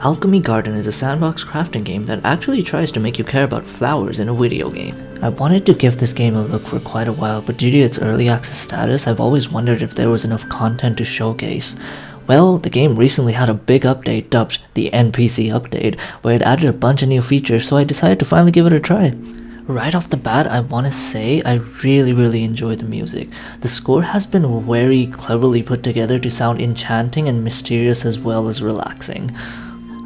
Alchemy Garden is a sandbox crafting game that actually tries to make you care about flowers in a video game. I wanted to give this game a look for quite a while, but due to its early access status, I've always wondered if there was enough content to showcase. Well, the game recently had a big update dubbed the NPC update, where it added a bunch of new features, so I decided to finally give it a try. Right off the bat, I want to say I really enjoy the music. The score has been very cleverly put together to sound enchanting and mysterious as well as relaxing.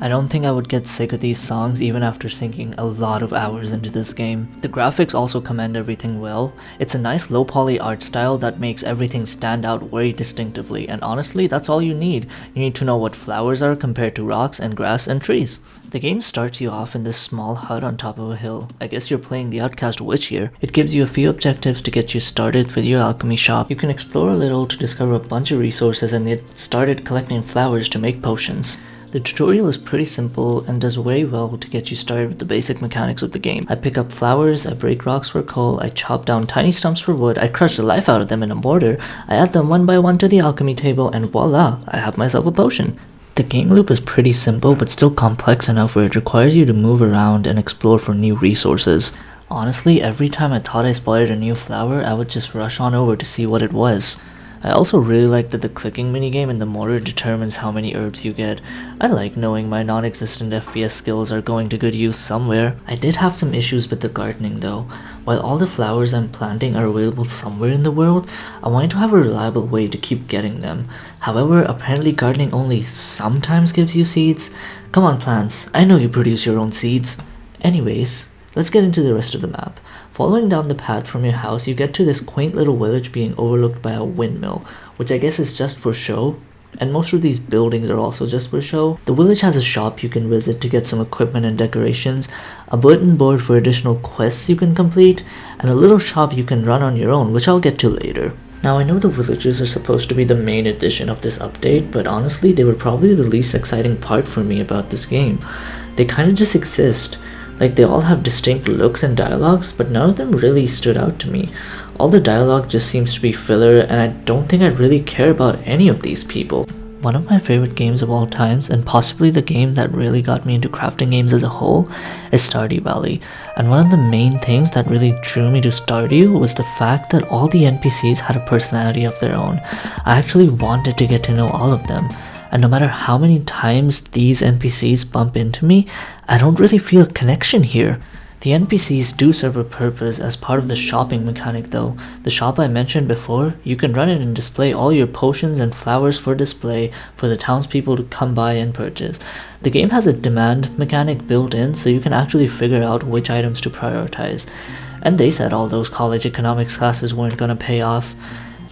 I don't think I would get sick of these songs even after sinking a lot of hours into this game. The graphics also commend everything well. It's a nice low poly art style that makes everything stand out very distinctively, and honestly that's all you need. You need to know what flowers are compared to rocks and grass and trees. The game starts you off in this small hut on top of a hill. I guess you're playing the outcast witch here. It gives you a few objectives to get you started with your alchemy shop. You can explore a little to discover a bunch of resources and get started collecting flowers to make potions. The tutorial is pretty simple and does very well to get you started with the basic mechanics of the game. I pick up flowers, I break rocks for coal, I chop down tiny stumps for wood, I crush the life out of them in a mortar, I add them one by one to the alchemy table, and voila, I have myself a potion. The game loop is pretty simple but still complex enough where it requires you to move around and explore for new resources. Honestly, every time I thought I spotted a new flower, I would just rush on over to see what it was. I also really like that the clicking minigame in the mortar determines how many herbs you get. I like knowing my non-existent FPS skills are going to good use somewhere. I did have some issues with the gardening though. While all the flowers I'm planting are available somewhere in the world, I wanted to have a reliable way to keep getting them. However, apparently gardening only sometimes gives you seeds. Come on plants, I know you produce your own seeds. Anyways, let's get into the rest of the map. Following down the path from your house, you get to this quaint little village being overlooked by a windmill, which I guess is just for show, and most of these buildings are also just for show. The village has a shop you can visit to get some equipment and decorations, a bulletin board for additional quests you can complete, and a little shop you can run on your own, which I'll get to later. Now I know the villagers are supposed to be the main addition of this update, but honestly they were probably the least exciting part for me about this game. They kinda just exist. Like, they all have distinct looks and dialogues, but none of them really stood out to me. All the dialogue just seems to be filler, and I don't think I really care about any of these people. One of my favorite games of all times, and possibly the game that really got me into crafting games as a whole, is Stardew Valley. And one of the main things that really drew me to Stardew was the fact that all the NPCs had a personality of their own. I actually wanted to get to know all of them. And no matter how many times these NPCs bump into me, I don't really feel a connection here. The NPCs do serve a purpose as part of the shopping mechanic though. The shop I mentioned before, you can run it and display all your potions and flowers for display for the townspeople to come by and purchase. The game has a demand mechanic built in, so you can actually figure out which items to prioritize. And they said all those college economics classes weren't gonna pay off.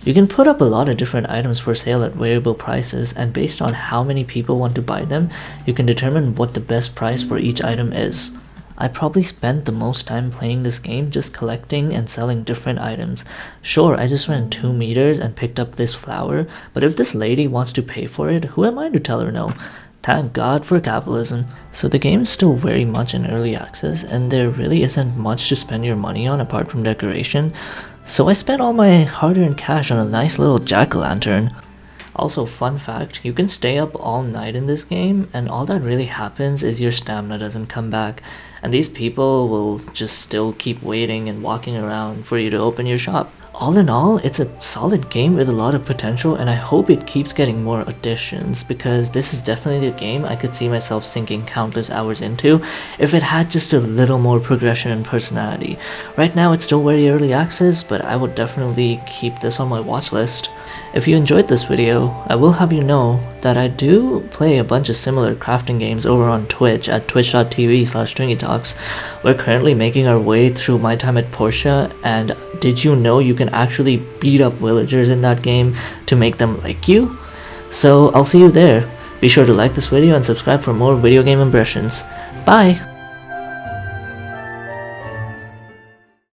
You can put up a lot of different items for sale at variable prices, and based on how many people want to buy them, you can determine what the best price for each item is. I probably spent the most time playing this game just collecting and selling different items. Sure, I just ran 2 meters and picked up this flower, but if this lady wants to pay for it, who am I to tell her no? Thank God for capitalism. So the game is still very much in early access, and there really isn't much to spend your money on apart from decoration. So I spent all my hard-earned cash on a nice little jack-o'-lantern. Also, fun fact, you can stay up all night in this game, and all that really happens is your stamina doesn't come back, and these people will just still keep waiting and walking around for you to open your shop. All in all, it's a solid game with a lot of potential, and I hope it keeps getting more additions, because this is definitely a game I could see myself sinking countless hours into if it had just a little more progression and personality. Right now it's still very early access, but I would definitely keep this on my watch list. If you enjoyed this video, I will have you know that I do play a bunch of similar crafting games over on Twitch at twitch.tv/Twinkietalks. We're currently making our way through My Time at Portia, and did you know you can actually beat up villagers in that game to make them like you? So I'll see you there. Be sure to like this video and subscribe for more video game impressions. Bye!